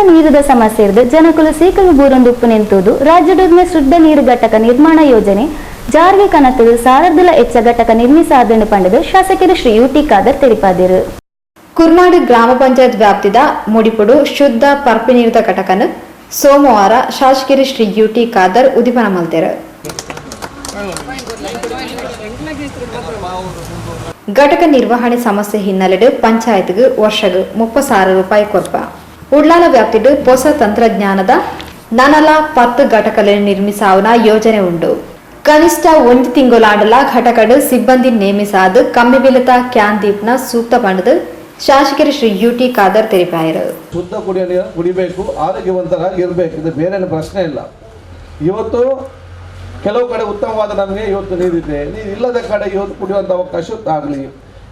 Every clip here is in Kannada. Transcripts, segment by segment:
ನೀರಿನ ಸಮಸ್ಯೆ ಇರದು ಜನಕುಲು ಸೀಕಲು ಬೂರೊಂದುಪ್ಪು ನಿಂತುದು ರಾಜ್ಯದ ಶುದ್ಧ ನೀರು ಘಟಕ ನಿರ್ಮಾಣ ಯೋಜನೆ ಜಾರಿಗೆ ಕನತದು ಸಾರದಿಲ ಎಚ್ಚ ಘಟಕ ನಿರ್ಮಿಸಾದನ್ನು ಪಂಡದು ಶಾಸಕರು ಶ್ರೀ ಯುಟಿ ಖಾದರ್ ತಿಳಿಪಾದರು. ಕುರ್ನಾಡು ಗ್ರಾಮ ಪಂಚಾಯತ್ ವ್ಯಾಪ್ತಿದ ಮುಡಿಪುಡು ಶುದ್ಧ ಪರ್ಪಿ ನೀರಿದ ಘಟಕನು ಸೋಮವಾರ ಶಾಸಕರು ಶ್ರೀ ಯುಟಿ ಖಾದರ್ ಉದ್ಘಾಟನೆ ಮಾಡಿದರು. ಘಟಕ ನಿರ್ವಹಣೆ ಸಮಸ್ಯೆ ಹಿನ್ನೆಲೆಡು ಪಂಚಾಯತ್ಗೆ ವರ್ಷಗೆ 30,000 ರೂಪಾಯಿ ಕೊರ್ಪ ಉಡ್ಲಾಲ ವ್ಯಾಪ್ತಿಡು ಹೊಸ ತಂತ್ರಜ್ಞಾನದ ನನಲ 10 ಘಟಕಗಳನ್ನು ನಿರ್ಮಿಸಾವನ ಯೋಜನೆ ಉಂಡು. ಕನಿಷ್ಠ 1 ತಿಂಗಳಾಡಲ ಘಟಕಡು ಸಿಬ್ಬಂದಿ ನೇಮಿಸಾದು ಕಮ್ಮಿ ಬೆಲೆತ ಕ್ಯಾನ್ ದೀಪ್ನ ಸೂಕ್ತ ಪಂಡದು ಶಾಸಕರು ಶ್ರೀ ಯುಟಿ ಖಾದರ್ ತಿಳಿಪಾಯರು. ಶುದ್ಧ ಕುಡಿಯೋ ನೀರು ಕುಡಿಬೇಕು, ಆರೋಗ್ಯವಂತರಾಗಿ ಇರಬೇಕು, ಇದು ಬೇರೆ ಪ್ರಶ್ನೆ ಇಲ್ಲ. ಇವತ್ತು ಕೆಲವು ಕಡೆ ಉತ್ತಮವಾದ ನಮಗೆ ಇವತ್ತು ನೀರಿದೆ, ನೀರು ಇಲ್ಲದ ಕಡೆ ಇವತ್ತು ಕುಡಿಯುವಂಥ ಅವಕಾಶ ಆಗಲಿ.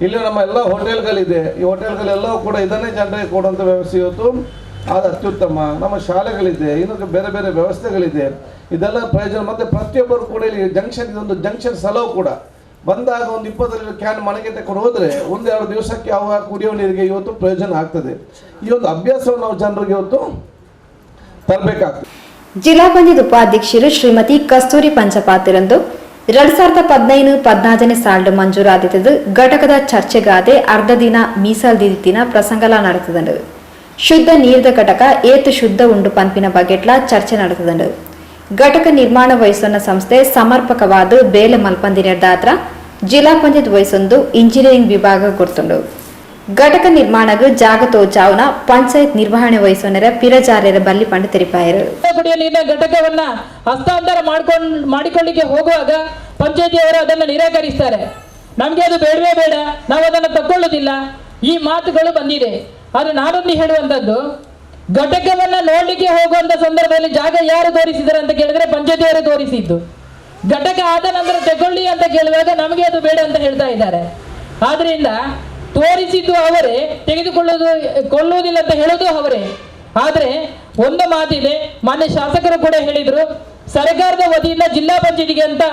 ಇಲ್ಲಿ ನಮ್ಮ ಎಲ್ಲ ಹೋಟೆಲ್ಗಳಿದೆ, ಈ ಹೋಟೆಲ್ಗಳೆಲ್ಲವೂ ಕೂಡ ಇದನ್ನೇ ಜನರಿಗೆ ಕೊಡುವಂಥ ವ್ಯವಸ್ಥೆ ಇವತ್ತು ಅದು ಅತ್ಯುತ್ತಮ. ನಮ್ಮ ಶಾಲೆಗಳಿದೆ, ಇನ್ನೂ ಬೇರೆ ಬೇರೆ ವ್ಯವಸ್ಥೆಗಳಿದೆ, ಇದೆಲ್ಲ ಪ್ರಯೋಜನ. ಮತ್ತು ಪ್ರತಿಯೊಬ್ಬರು ಕೂಡ ಇಲ್ಲಿ ಜಂಕ್ಷನ್, ಇದೊಂದು ಜಂಕ್ಷನ್ ಸ್ಥಳವು ಕೂಡ ಬಂದಾಗ ಒಂದು 20 ಲೀಟರ್ ಕ್ಯಾನ್ ಮನೆಗೆ ತಗೊಂಡು ಹೋದರೆ 1-2 ದಿವಸಕ್ಕೆ ಅವ ಕುಡಿಯೋ ನೀರಿಗೆ ಇವತ್ತು ಪ್ರಯೋಜನ ಆಗ್ತದೆ. ಈ ಒಂದು ಅಭ್ಯಾಸವನ್ನು ನಾವು ಜನರಿಗೆ ಇವತ್ತು ತರಬೇಕಾಗ್ತದೆ. ಜಿಲ್ಲಾ ಪಂಚಾಯತ್ ಉಪಾಧ್ಯಕ್ಷರು ಶ್ರೀಮತಿ ಕಸ್ತೂರಿ ಪಂಚಪಾತಿರಂದು 2015-14 ಸಾಲಿನ ಮಂಜೂರಾದಿದ್ದು ಘಟಕದ ಚರ್ಚೆಗಾದೆ ಅರ್ಧ ದಿನ ಮೀಸಲ್ದಿದ್ದಿನ ಪ್ರಸಂಗಲ ನಡೆತದಂಡು. ಶುದ್ಧ ನೀರಿದ ಘಟಕ ಏತು ಶುದ್ಧ ಉಂಡು ಪಂಪಿನ ಬಗೆಟ್ಲ ಚರ್ಚೆ ನಡೆತದಂಡು. ಘಟಕ ನಿರ್ಮಾಣ ವಹಿಸುವ ಸಂಸ್ಥೆ ಸಮರ್ಪಕವಾದ ಬೇಲೆ ಮಲ್ಪಂದಿನದಾತ್ರ ಜಿಲ್ಲಾ ಪಂಚಾಯತ್ ವಹಿಸೊಂದು ಇಂಜಿನಿಯರಿಂಗ್ ವಿಭಾಗ ಗುರ್ತುಂಡು. ಘಟಕ ನಿರ್ಮಾಣಗೂ ಜಾಗ ತೋಚಾವನ ಪಂಚಾಯತ್ ನಿರ್ವಹಣೆ ವಹಿಸುವರ ಪಿರಜಾರ್ಯರ ಬಲ್ಲಿ ಪಂಡು ತೆರಿಪಾಯರು. ಕುಡಿಯುವ ನೀರಿನ ಘಟಕವನ್ನ ಹಸ್ತಾಂತರ ಮಾಡಿಕೊಳ್ಳಿಕ್ಕೆ ಹೋಗುವಾಗ ಪಂಚಾಯತಿಯವರು ಅದನ್ನು ನಿರಾಕರಿಸ್ತಾರೆ. ನಮ್ಗೆ ಅದು ಬೇಡವೇ ಬೇಡ, ನಾವು ಅದನ್ನು ತಗೊಳ್ಳೋದಿಲ್ಲ, ಈ ಮಾತುಗಳು ಬಂದಿದೆ. ಆದ್ರೆ ನಾನೊಂದು ಹೇಳುವಂತದ್ದು, ಘಟಕವನ್ನ ನೋಡ್ಲಿಕ್ಕೆ ಹೋಗುವಂತ ಸಂದರ್ಭದಲ್ಲಿ ಜಾಗ ಯಾರು ತೋರಿಸಿದ್ದಾರೆ ಅಂತ ಕೇಳಿದ್ರೆ ಪಂಚಾಯತಿಯವರು ತೋರಿಸಿದ್ದು. ಘಟಕ ಆದ ನಂತರ ತಗೊಳ್ಳಿ ಅಂತ ಕೇಳುವಾಗ ನಮಗೆ ಅದು ಬೇಡ ಅಂತ ಹೇಳ್ತಾ ಇದ್ದಾರೆ. ಆದ್ರಿಂದ ತೋರಿಸಿದ್ದು ಅವರೇ, ತೆಗೆದುಕೊಳ್ಳುವುದಿಲ್ಲ ಅಂತ ಹೇಳೋದು ಅವರೇ. ಆದ್ರೆ ಒಂದು ಮಾತಿದೆ, ಮಾನ್ಯ ಶಾಸಕರು ಕೂಡ ಹೇಳಿದ್ರು, ಸರ್ಕಾರದ ವತಿಯಿಂದ ಜಿಲ್ಲಾ ಪಂಚಾಯತಿಗೆ ಅಂತ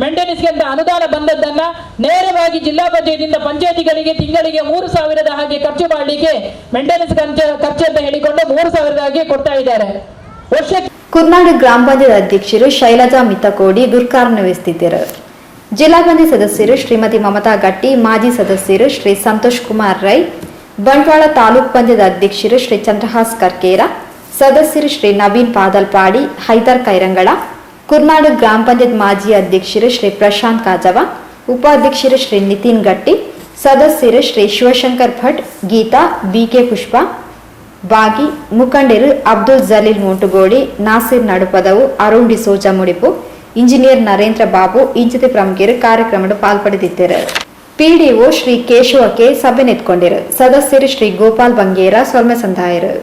ಮೇಂಟೆನೆನ್ಸ್ಗೆ ಅಂತ ಅನುದಾನ ಬಂದದ್ದನ್ನ ನೇರವಾಗಿ ಜಿಲ್ಲಾ ಪಂಚಾಯತಿಯಿಂದ ಪಂಚಾಯತಿಗಳಿಗೆ ತಿಂಗಳಿಗೆ 3,000 ಹಾಗೆ ಖರ್ಚು ಮಾಡಲಿಕ್ಕೆ ಮೇಂಟೆನೆನ್ಸ್ ಖರ್ಚು ಅಂತ ಹೇಳಿಕೊಂಡು 3,000 ಹಾಗೆ ಕೊಡ್ತಾ ಇದ್ದಾರೆ. ಕುರ್ನಾಡು ಗ್ರಾಮ ಪಂಚಾಯತ್ ಅಧ್ಯಕ್ಷರು ಶೈಲಜಾ ಮಿತ್ತಕೋಡಿ ಗುರ್ಕಾರ್ನ ವಹಿಸುತ್ತಿದ್ದರು. ಜಿಲ್ಲಾ ಪಂಚಾಯತ್ ಸದಸ್ಯರು ಶ್ರೀಮತಿ ಮಮತಾ ಗಟ್ಟಿ, ಮಾಜಿ ಸದಸ್ಯರು ಶ್ರೀ ಸಂತೋಷ್ ಕುಮಾರ್ ರೈ, ಬಂಟ್ವಾಳ ತಾಲೂಕ್ ಪಂಚಾಯತ್ ಅಧ್ಯಕ್ಷರು ಶ್ರೀ ಚಂದ್ರಹಾಸ್ ಕರ್ಕೇರ, ಸದಸ್ಯರು ಶ್ರೀ ನವೀನ್ ಪಾದಲ್ಪಾಡಿ, ಹೈದರ್ ಕೈರಂಗಳ, ಕುರ್ನಾಡು ಗ್ರಾಮ ಪಂಚಾಯತ್ ಮಾಜಿ ಅಧ್ಯಕ್ಷರು ಶ್ರೀ ಪ್ರಶಾಂತ್ ಕಾಜವ, ಉಪಾಧ್ಯಕ್ಷರು ಶ್ರೀ ನಿತಿನ್ ಗಟ್ಟಿ, ಸದಸ್ಯರು ಶ್ರೀ ಶಿವಶಂಕರ್ ಭಟ್, ಗೀತಾ, ಬಿಕೆ ಪುಷ್ಪ, ಬಾಗಿ, ಮುಖಂಡರು ಅಬ್ದುಲ್ ಜಲೀಲ್ ಮೋಟುಗೋಡಿ, ನಾಸಿರ್ ನಡುಪದವು, ಅರುಣ್ ಡಿಸೋಜಾ ಮುಡಿಪು, ಇಂಜಿನಿಯರ್ ನರೇಂದ್ರ ಬಾಬು ಇಂಚಿತಿ ಪ್ರಮುಖರು ಕಾರ್ಯಕ್ರಮದ ಪಾಲ್ಪಡೆದಿದ್ದರು. ಪಿಡಿಒ ಶ್ರೀ ಕೇಶವ ಕೆ ಸಭೆ ನೆತ್ಕೊಂಡಿರು. ಸದಸ್ಯರು ಶ್ರೀ ಗೋಪಾಲ್ ಬಂಗೇರ ಸೊಲ್ಮೆ ಸಂದಾಯರು.